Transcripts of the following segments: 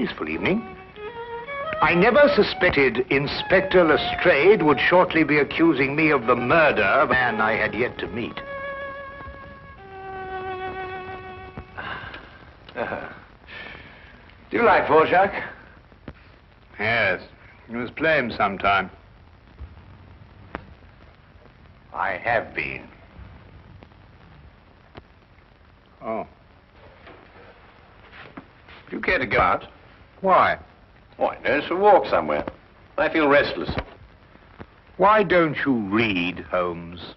peaceful evening. I never suspected Inspector Lestrade would shortly be accusing me of the murder of a man I had yet to meet. Do you like Dvorak? Yes, you must play him sometime. I have been. Oh. Do you care to go out? Why? Why, no, it's a walk somewhere. I feel restless. Why don't you read, Holmes?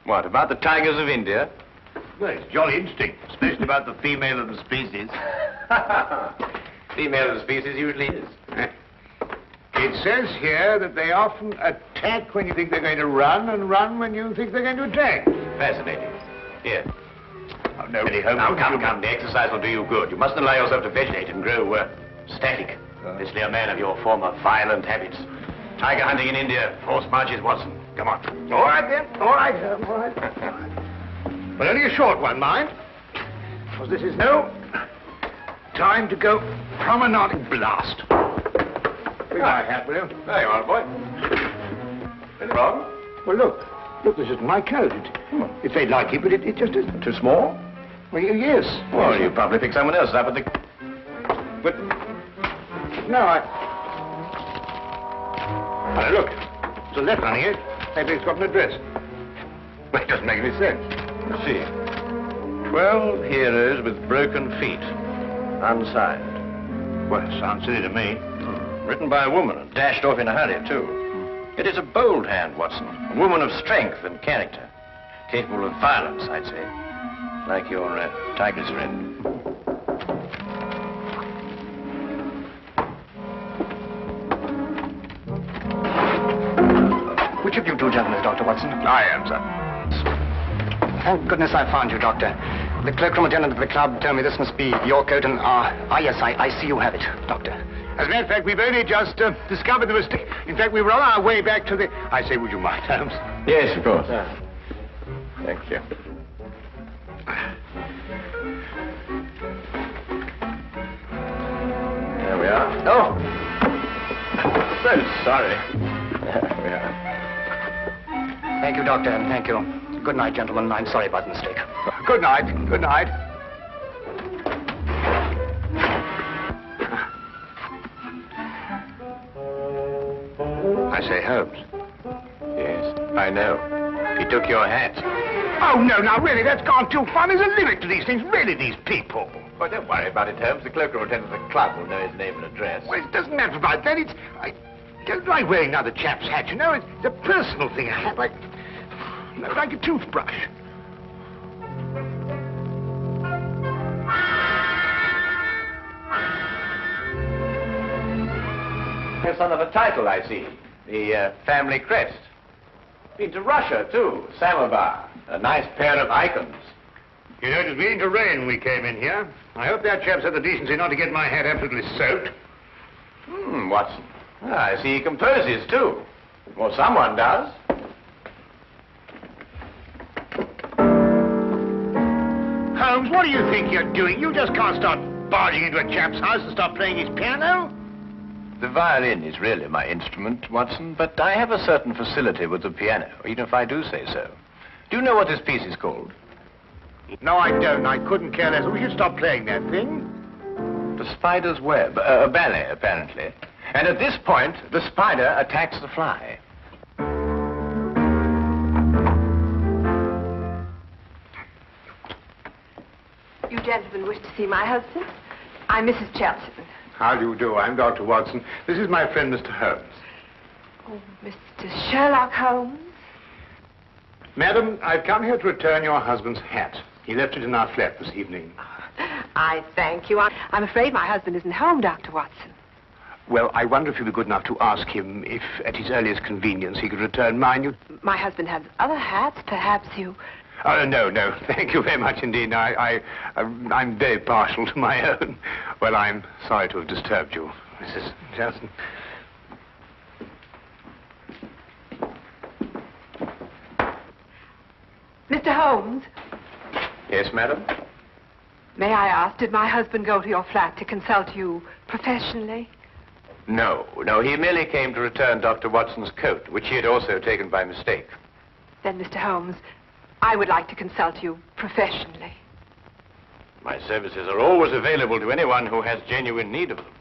What, about the tigers of India? Well, it's jolly interesting, especially about the female of the species. Female of the species usually is. It says here that they often attack when you think they're going to run, and run when you think they're going to attack. Fascinating. Here. Oh, no, really, Holmes. Now, come. The exercise will do you good. You mustn't allow yourself to vegetate and grow static. Especially a man of your former violent habits. Tiger hunting in India, horse marches, Watson. Come on. All right, then. All right. But only a short one, mind. Because this is no time to go promenading. Blast. Bring my hat, will you? There you are, boy. Anything wrong? Well, look. Look, this isn't my coat. It's very like it, but it just isn't. Too small? Well, yes. Well, you probably picked someone else up at the... But... No, Oh, look. There's a letter on here. Maybe it's got an address. Well, it doesn't make any sense. Let's see. 12 heroes with broken feet. Unsigned. Well, it sounds silly to me. Written by a woman and dashed off in a hurry, too. It is a bold hand, Watson. A woman of strength and character. Capable of violence, I'd say. Like your tiger's friend. Which of you two gentlemen is Dr. Watson? I am, sir. Thank goodness I found you, Doctor. The cloakroom attendant at the club told me this must be your coat, and yes, I see you have it, Doctor. As a matter of fact, we've only just discovered the mistake. In fact, we were on our way back to the... I say, would you mind, Holmes? Yes, of course. Thank you. There we are. Oh! So sorry. There we are. Thank you, Doctor, and thank you. Good night, gentlemen. I'm sorry about the mistake. Good night. Good night. I say, Holmes. Yes, I know. He took your hat. Oh, no, now, really, that's gone too far. There's a limit to these things. Really, these people. Oh, don't worry about it, Holmes. The cloakroom attendant at the club will know his name and address. Well, it doesn't matter about that. I don't like wearing another chap's hat, you know. It's a personal thing. A hat like a toothbrush. You're son of a title, I see. The family crest. Been to Russia, too. Samovar. A nice pair of icons. You know, it was beginning to rain when we came in here. I hope that chap's had the decency not to get my hat absolutely soaked. Watson. I see he composes, too. Well, someone does. Holmes, what do you think you're doing? You just can't start barging into a chap's house and start playing his piano. The violin is really my instrument, Watson, but I have a certain facility with the piano, even if I do say so. Do you know what this piece is called? No, I don't. I couldn't care less. We should stop playing that thing. The Spider's Web. A ballet, apparently. And at this point, the spider attacks the fly. You gentlemen wish to see my husband? I'm Mrs. Chelton. How do you do? I'm Dr. Watson. This is my friend, Mr. Holmes. Oh, Mr. Sherlock Holmes? Madam, I've come here to return your husband's hat. He left it in our flat this evening. I thank you. I'm afraid my husband isn't home, Dr. Watson. Well, I wonder if you'd be good enough to ask him if, at his earliest convenience, he could return mine. My husband has other hats. Perhaps you... Oh, no. Thank you very much indeed. I'm very partial to my own. Well, I'm sorry to have disturbed you, Mrs. Johnson. Mr. Holmes? Yes, madam? May I ask, did my husband go to your flat to consult you professionally? No, he merely came to return Dr. Watson's coat, which he had also taken by mistake. Then, Mr. Holmes, I would like to consult you professionally. My services are always available to anyone who has genuine need of them.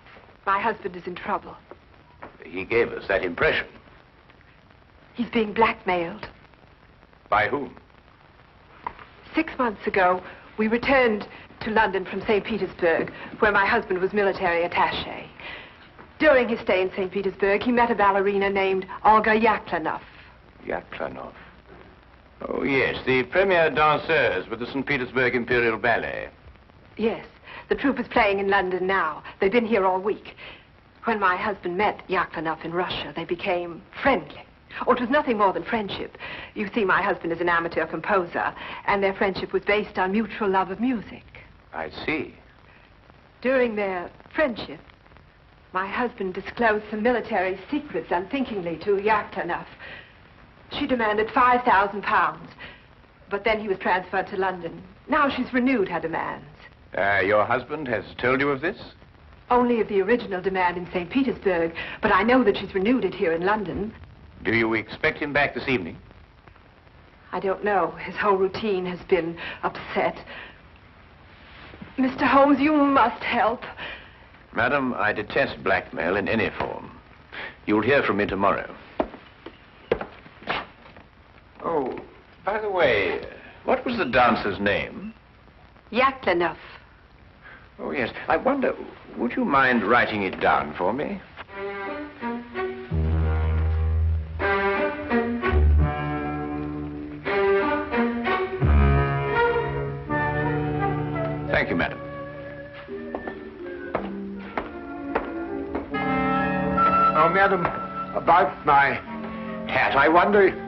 My husband is in trouble. He gave us that impression. He's being blackmailed. By whom? 6 months ago, we returned to London from St. Petersburg, where my husband was military attaché. During his stay in St. Petersburg, he met a ballerina named Olga Yaklanov. Yaklanov. Oh, yes, the premier danseuse with the St. Petersburg Imperial Ballet. Yes, the troupe is playing in London now. They've been here all week. When my husband met Yaklanov in Russia, they became friendly. Oh, it was nothing more than friendship. You see, my husband is an amateur composer, and their friendship was based on mutual love of music. I see. During their friendship, my husband disclosed some military secrets unthinkingly to Yaklanov. She demanded £5,000, but then he was transferred to London. Now she's renewed her demands. Your husband has told you of this? Only of the original demand in St. Petersburg, but I know that she's renewed it here in London. Do you expect him back this evening? I don't know. His whole routine has been upset. Mr. Holmes, you must help. Madam, I detest blackmail in any form. You'll hear from me tomorrow. Oh, by the way, what was the dancer's name? Yaklanov. Oh, yes. I wonder, would you mind writing it down for me? Thank you, madam. Oh, madam, about my hat, I wonder...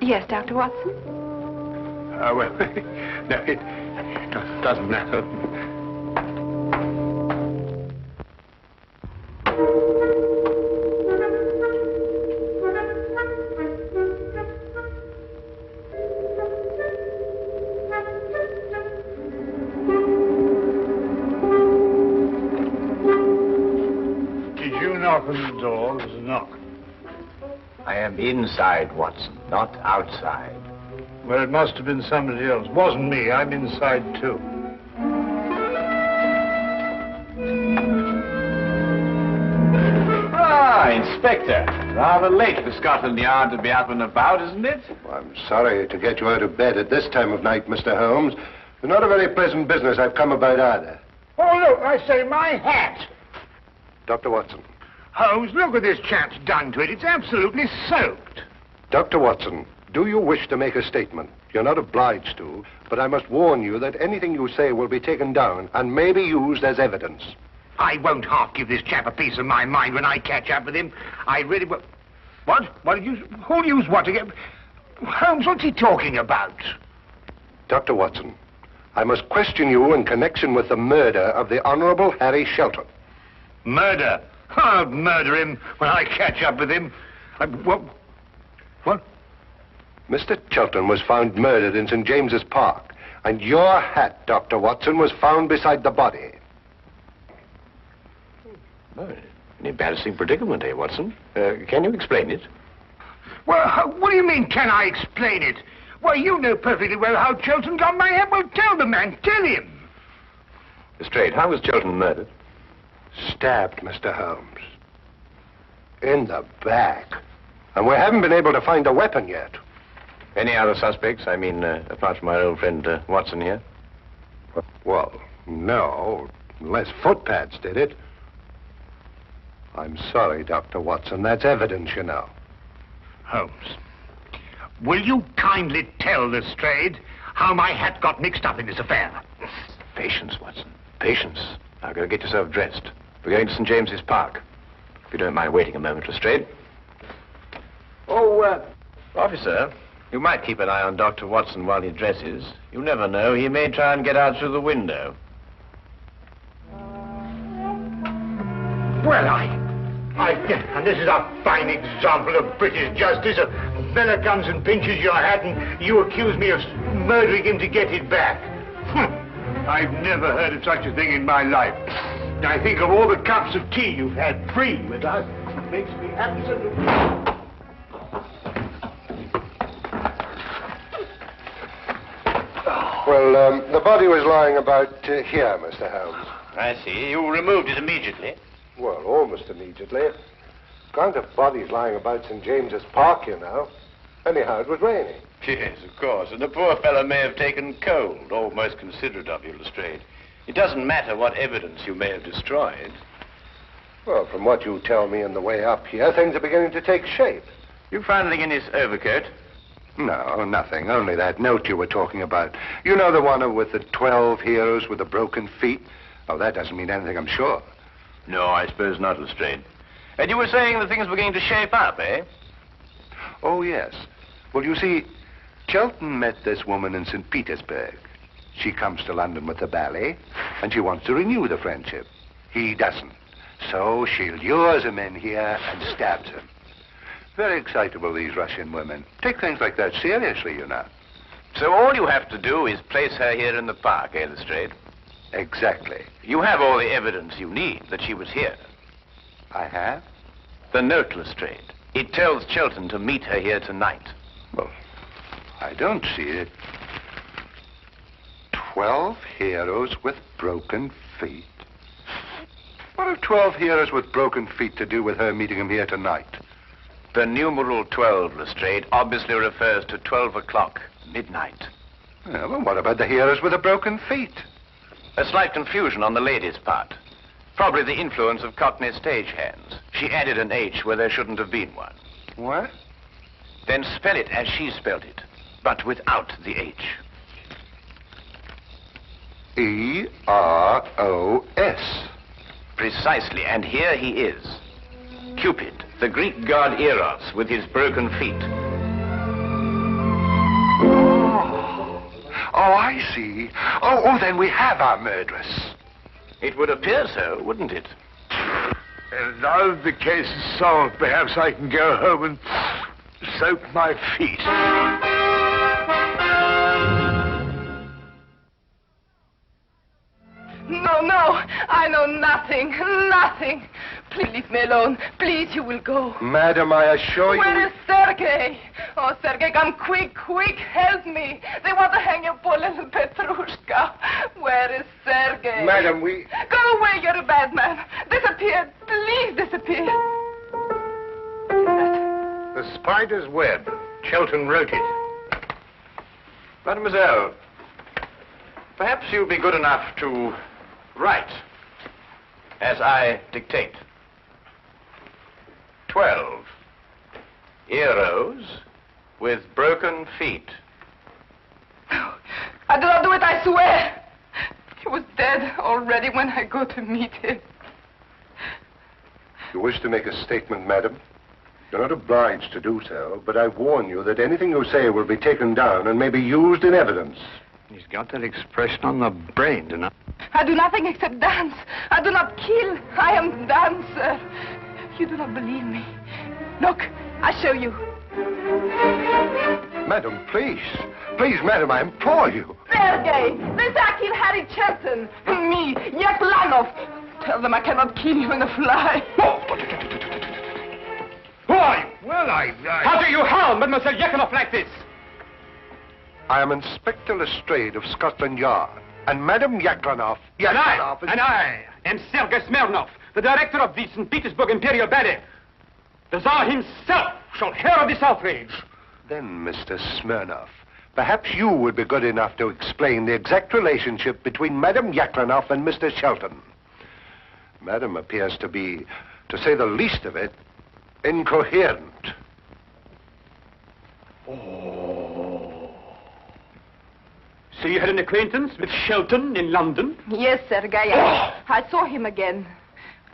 Yes, Dr. Watson? Oh, well, no, it doesn't matter. Did you knock on the door? There's a knock. I am inside, Watson, not outside. Well, it must have been somebody else. Wasn't me. I'm inside, too. Ah, Inspector. Rather late for Scotland Yard to be up and about, isn't it? Well, I'm sorry to get you out of bed at this time of night, Mr. Holmes. It's not a very pleasant business I've come about either. Oh, look, I say, my hat. Dr. Watson. Holmes, look what this chap's done to it. It's absolutely soaked. Dr. Watson, do you wish to make a statement? You're not obliged to, but I must warn you that anything you say will be taken down and may be used as evidence. I won't half give this chap a piece of my mind when I catch up with him. I really will... What? What did you... Who'll use what to get... Holmes, what's he talking about? Dr. Watson, I must question you in connection with the murder of the Honorable Harry Shelton. Murder? I'll murder him when I catch up with him. What? Mr. Shelton was found murdered in St. James's Park, and your hat, Dr. Watson, was found beside the body. Oh, an embarrassing predicament, eh, Watson? Can you explain it? Well, what do you mean, can I explain it? Well, you know perfectly well how Chelton got my hat. Well, tell the man, tell him. Straight, how was Chelton murdered? Stabbed, Mr. Holmes. In the back. And we haven't been able to find a weapon yet. Any other suspects? I mean, apart from our old friend Watson here? Well, no, unless footpads did it. I'm sorry, Dr. Watson. That's evidence, you know. Holmes, will you kindly tell Lestrade how my hat got mixed up in this affair? Patience, Watson. Patience. Now, go get yourself dressed. We're going to St. James's Park. If you don't mind waiting a moment, Lestrade. Oh, officer, you might keep an eye on Dr. Watson while he dresses. You never know. He may try and get out through the window. Well, and this is a fine example of British justice. A fella comes and pinches your hat and you accuse me of murdering him to get it back. I've never heard of such a thing in my life. I think of all the cups of tea you've had free with us. It makes me absolutely... Well, the body was lying about here, Mr. Holmes. I see. You removed it immediately. Well, almost immediately. Can't have bodies lying about St. James's Park, you know. Anyhow, it was raining. Yes, of course. And the poor fellow may have taken cold. Oh, most considerate of you, Lestrade. It doesn't matter what evidence you may have destroyed. Well, from what you tell me on the way up here, things are beginning to take shape. You found anything in his overcoat? No, nothing. Only that note you were talking about. You know, the one with the 12 heroes with the broken feet? Oh, that doesn't mean anything, I'm sure. No, I suppose not, Lestrade. And you were saying that things were beginning to shape up, eh? Oh, yes. Well, you see, Chelton met this woman in St. Petersburg. She comes to London with the ballet, and she wants to renew the friendship. He doesn't. So she lures him in here and stabs him. Very excitable, these Russian women. Take things like that seriously, you know. So all you have to do is place her here in the park, eh, Lestrade? Exactly. You have all the evidence you need that she was here. I have? The note, Lestrade. It tells Chelton to meet her here tonight. Well, I don't see it. 12 heroes with broken feet. What have 12 heroes with broken feet to do with her meeting him here tonight? The numeral 12, Lestrade, obviously refers to 12 o'clock, midnight. Yeah, well, what about the heroes with the broken feet? A slight confusion on the lady's part. Probably the influence of Cockney stagehands. She added an H where there shouldn't have been one. What? Then spell it as she spelled it, but without the H. E-R-O-S. Precisely, and here he is. Cupid, the Greek god Eros, with his broken feet. Oh, I see. Oh, then we have our murderess. It would appear so, wouldn't it? And now the case is solved, perhaps I can go home and soak my feet. No, I know nothing. Please leave me alone. Please, you will go. Madam, I assure you... Where is Sergei? Oh, Sergei, come quick, help me. They want to hang your poor little Petrushka. Where is Sergei? Madam, we... Go away, you're a bad man. Disappear, please disappear. What is that? The spider's web. Chelton wrote it. Mademoiselle, perhaps you'll be good enough to write as I dictate. 12 heroes with broken feet. No, I do not do it, I swear. He was dead already when I go to meet him. You wish to make a statement, madam? You're not obliged to do so, but I warn you that anything you say will be taken down and may be used in evidence. He's got that expression on the brain tonight. I do nothing except dance. I do not kill. I am dancer. You do not believe me. Look, I show you. Madam, please. Please, madam, I implore you. Sergei, this I kill Harry Chelton. Me, Yaklanov. Tell them I cannot kill you in a fly. Who are you? Well, How do you harm Mademoiselle Yaklanov like this? I am Inspector Lestrade of Scotland Yard. And Madam Yaklanov... And I am Sergei Smirnov, the director of the St. Petersburg Imperial Ballet. The Tsar himself shall hear of this outrage. Then, Mr. Smirnov, perhaps you would be good enough to explain the exact relationship between Madam Yaklanov and Mr. Shelton. Madam appears to be, to say the least of it, incoherent. So you had an acquaintance with Shelton in London? Yes, Sergei. I saw him again.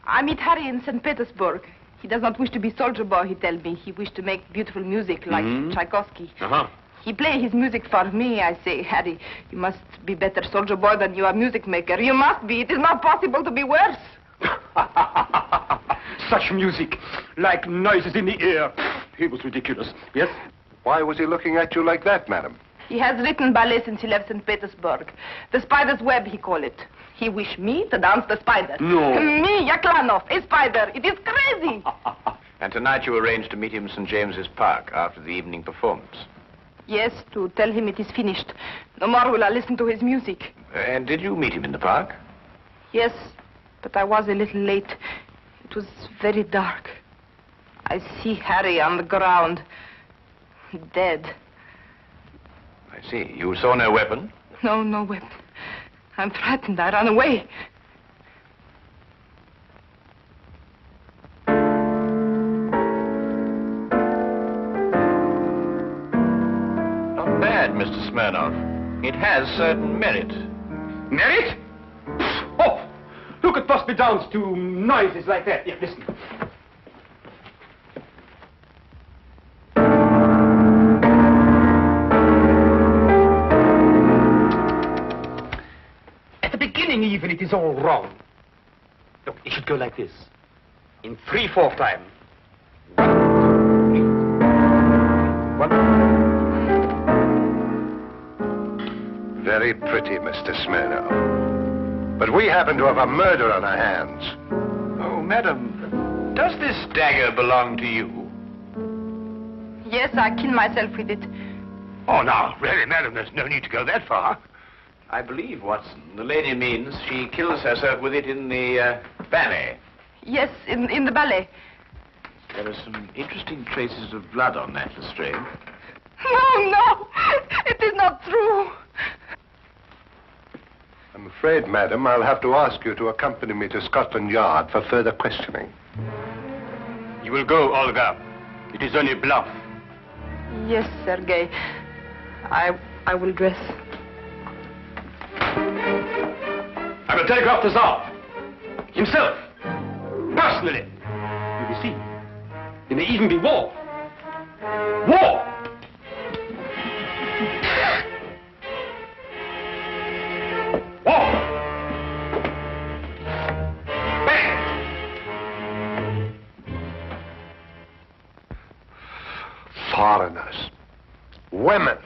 I meet Harry in St. Petersburg. He does not wish to be soldier boy, he tells me. He wishes to make beautiful music like Tchaikovsky. He play his music for me. I say, Harry, you must be better soldier boy than you are music maker. You must be. It is not possible to be worse. Such music, like noises in the air. He was ridiculous, yes? Why was he looking at you like that, madam? He has written ballet since he left St. Petersburg. The spider's web, he call it. He wish me to dance the spider. No. Me, Yaklanov, a spider. It is crazy. And tonight you arranged to meet him in St. James's Park after the evening performance. Yes, to tell him it is finished. No more will I listen to his music. And did you meet him in the park? Yes, but I was a little late. It was very dark. I see Harry on the ground, dead. I see. You saw no weapon? No, no weapon. I'm frightened. I ran away. Not bad, Mr. Smirnov. It has certain merit. Merit? Oh, who could possibly dance to noises like that? Here, listen. At the beginning even, it is all wrong. Look, it should go like this. In 3/4 time. 1, 2, 3. 1. Very pretty, Mr. Smirnov. But we happen to have a murder on our hands. Oh, madam, does this dagger belong to you? Yes, I killed myself with it. Oh, now, really, madam, there's no need to go that far. I believe, Watson, the lady means she kills herself with it in the ballet. Yes, in the ballet. There are some interesting traces of blood on that, Lestrade. No, no, it is not true. I'm afraid, madam, I'll have to ask you to accompany me to Scotland Yard for further questioning. You will go, Olga. It is only bluff. Yes, Sergei. I will dress. I will telegraph the Tsar. Himself. Personally. You will see. There may even be war. War! War! Bang! Foreigners. Women.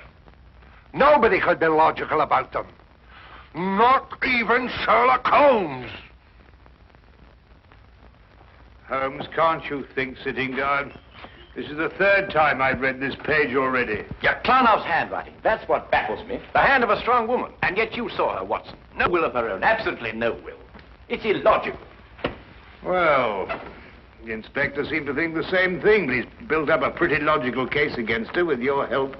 Nobody could be logical about them. Not even Sherlock Holmes. Holmes, can't you think sitting down? This is the 3rd time I've read this page already. Yaklanov's handwriting. That's what baffles me. The hand of a strong woman. And yet you saw her, Watson. No will of her own. Absolutely no will. It's illogical. Well, the inspector seemed to think the same thing, but he's built up a pretty logical case against her with your help.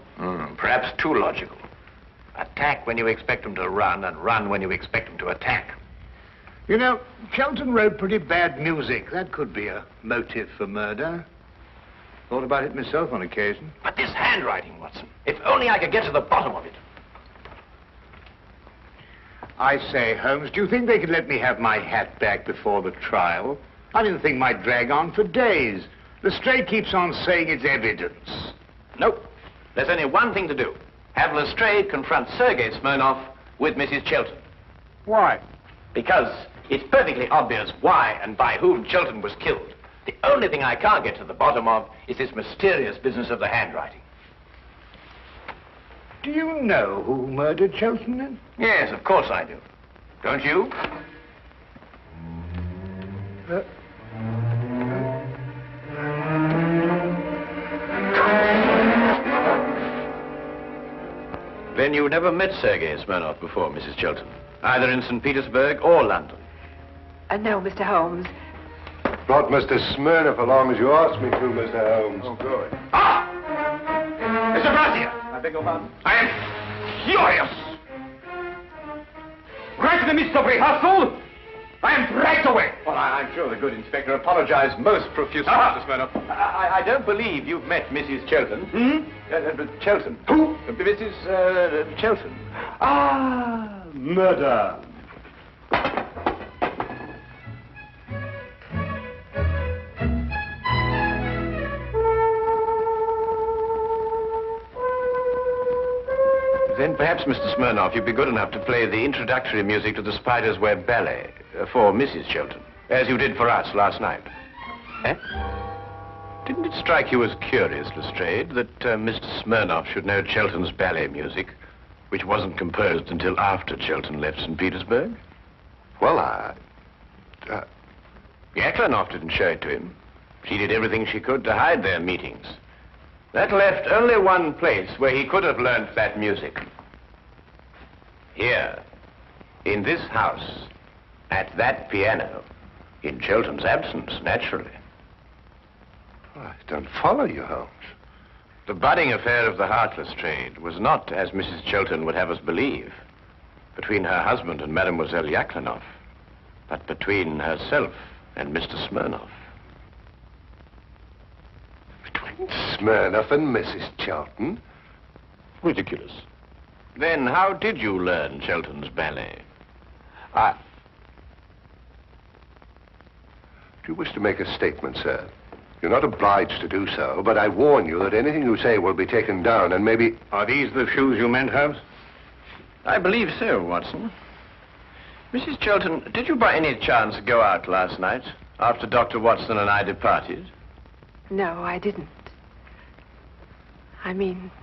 Perhaps too logical. Attack when you expect them to run, and run when you expect them to attack. You know, Shelton wrote pretty bad music. That could be a motive for murder. Thought about it myself on occasion. But this handwriting, Watson. If only I could get to the bottom of it. I say, Holmes, do you think they could let me have my hat back before the trial? I mean, the thing might drag on for days. Lestrade keeps on saying it's evidence. Nope. There's only one thing to do. Have Lestrade confront Sergei Smirnov with Mrs. Chilton. Why? Because it's perfectly obvious why and by whom Chilton was killed. The only thing I can't get to the bottom of is this mysterious business of the handwriting. Do you know who murdered Chilton, then? Yes, of course I do. Don't you? Then you never met Sergei Smirnov before, Mrs. Chilton, either in St. Petersburg or London. No, Mr. Holmes. Brought Mr. Smirnov along as you asked me to, Mr. Holmes. Oh, good. Ah! Mr. Brazier! I beg your pardon? I am furious! Right in the midst of rehearsal, I am dragged away. Well, I'm sure the good inspector apologized most profusely, Mr. Smirnov. I don't believe you've met Mrs. Chilton. Chilton. Who? Mrs. Chilton. Ah, murder. Then perhaps, Mr. Smirnov, you'd be good enough to play the introductory music to the Spider's Web Ballet for Mrs. Chilton, as you did for us last night. Eh? Didn't it strike you as curious, Lestrade, that Mr. Smirnov should know Chilton's ballet music? which wasn't composed until after Chiltern left St. Petersburg? Well, Yaklanoff didn't show it to him. She did everything she could to hide their meetings. That left only one place where he could have learnt that music. Here, in this house, at that piano, in Chiltern's absence, naturally. I don't follow you, Holmes. The budding affair of the Heartless trade was not, as Mrs. Chiltern would have us believe, between her husband and Mademoiselle Yaklanoff, but between herself and Mr. Smirnoff. Between Smirnoff and Mrs. Chiltern? Ridiculous. Then how did you learn Chiltern's ballet? Do you wish to make a statement, sir? You're not obliged to do so, but I warn you that anything you say will be taken down and maybe... Are these the shoes you meant, Holmes? I believe so, Watson. Mrs. Chiltern, did you by any chance go out last night after Dr. Watson and I departed? No, I didn't.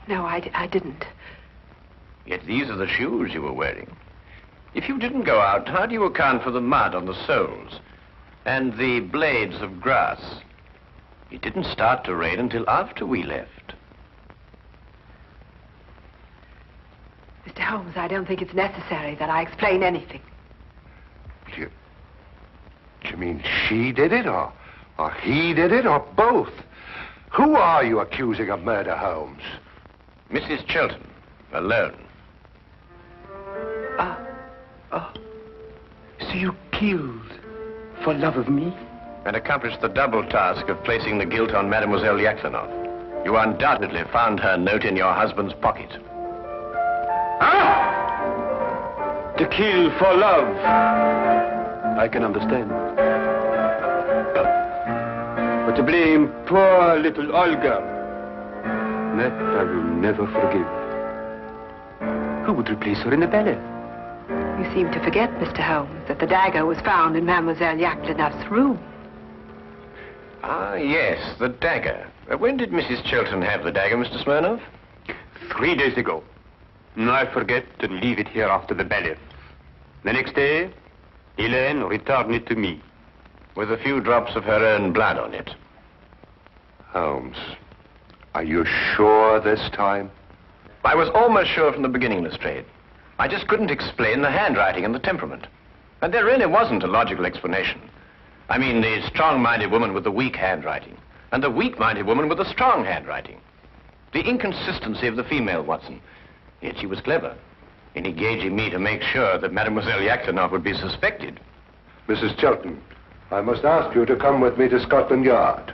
No, I didn't. Yet these are the shoes you were wearing. If you didn't go out, how do you account for the mud on the soles and the blades of grass? It didn't start to rain until after we left. Mr. Holmes, I don't think it's necessary that I explain anything. Do you mean she did it, or he did it, or both? Who are you accusing of murder, Holmes? Mrs. Chiltern, alone. So you killed for love of me? And accomplished the double task of placing the guilt on Mademoiselle Yaklanoff. You undoubtedly found her note in your husband's pocket. To kill for love. I can understand. But to blame poor little Olga, that I will never forgive. Who would replace her in the ballet? You seem to forget, Mr. Holmes, that the dagger was found in Mademoiselle Yaklanoff's room. Ah, yes, the dagger. When did Mrs. Chiltern have the dagger, Mr. Smirnoff? 3 days ago. I forget to leave it here after the ballet. The next day, Helene returned it to me. With a few drops of her own blood on it. Holmes, are you sure this time? I was almost sure from the beginning, Lestrade. I just couldn't explain the handwriting and the temperament. And there really wasn't a logical explanation. I mean, the strong-minded woman with the weak handwriting, and the weak-minded woman with the strong handwriting. The inconsistency of the female, Watson. Yet she was clever in engaging me to make sure that Mademoiselle Yaklanoff would be suspected. Mrs. Chiltern, I must ask you to come with me to Scotland Yard.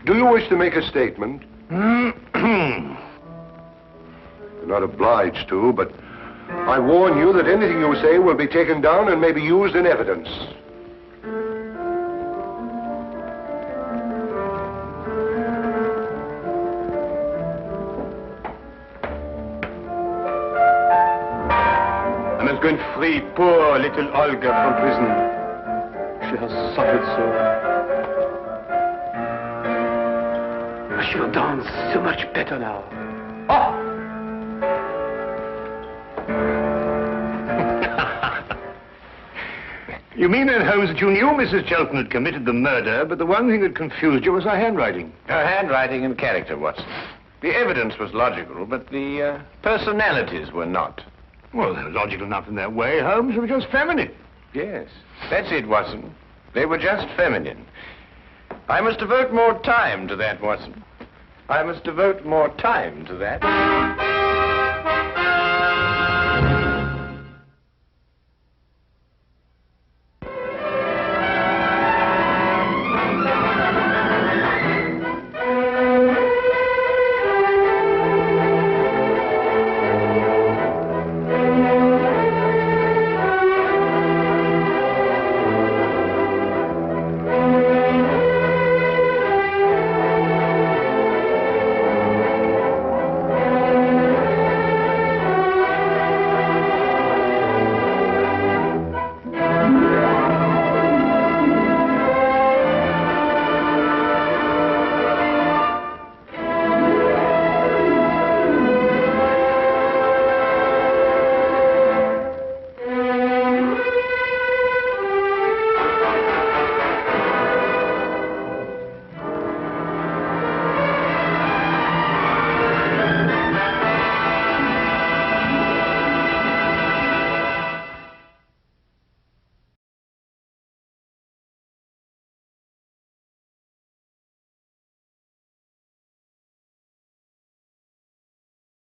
Do you wish to make a statement? You're not obliged to, but I warn you that anything you say will be taken down and may be used in evidence. I must go and free poor little Olga from prison. She has suffered so. I shall dance so much better now. Oh! You mean then, Holmes, that you knew Mrs. Chiltern had committed the murder, but the one thing that confused you was her handwriting? Her handwriting and character, Watson. The evidence was logical, but the personalities were not. Well, they're logical enough in their way, Holmes. They were just feminine. Yes, that's it, Watson. They were just feminine. I must devote more time to that, Watson. I must devote more time to that.